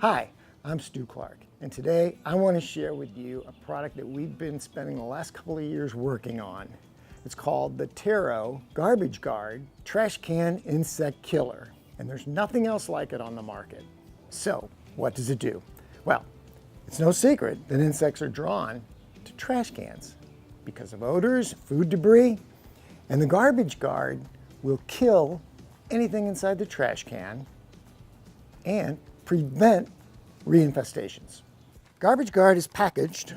Hi, I'm Stu Clark, and today I want to share with you a product that we've been spending the last couple of years working on. It's called the TERRO Garbage Guard Trash Can Insect Killer, and there's nothing else like it on the market. So, what does it do? Well, it's no secret that insects are drawn to trash cans because of odors, food debris, and the Garbage Guard will kill anything inside the trash can and prevent reinfestations. Garbage Guard is packaged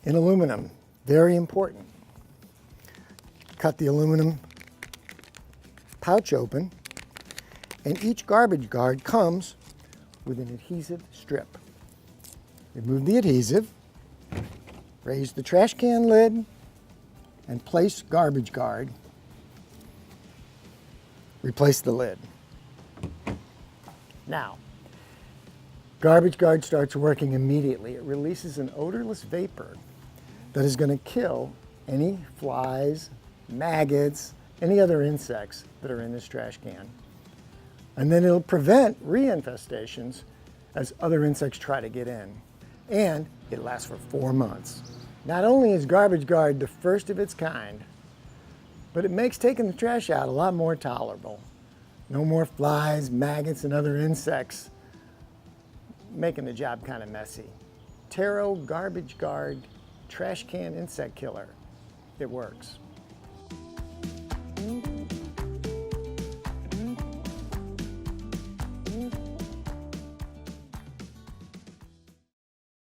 in aluminum, very important. Cut the aluminum pouch open, and each Garbage Guard comes with an adhesive strip. Remove the adhesive, raise the trash can lid, and place Garbage Guard. Replace the lid. Now, Garbage Guard starts working immediately. It releases an odorless vapor that is going to kill any flies, maggots, any other insects that are in this trash can. And then it'll prevent reinfestations as other insects try to get in. And it lasts for 4 months. Not only is Garbage Guard the first of its kind, but it makes taking the trash out a lot more tolerable. No more flies, maggots, and other insects making the job kind of messy. TERRO Garbage Guard Trash Can Insect Killer. It works.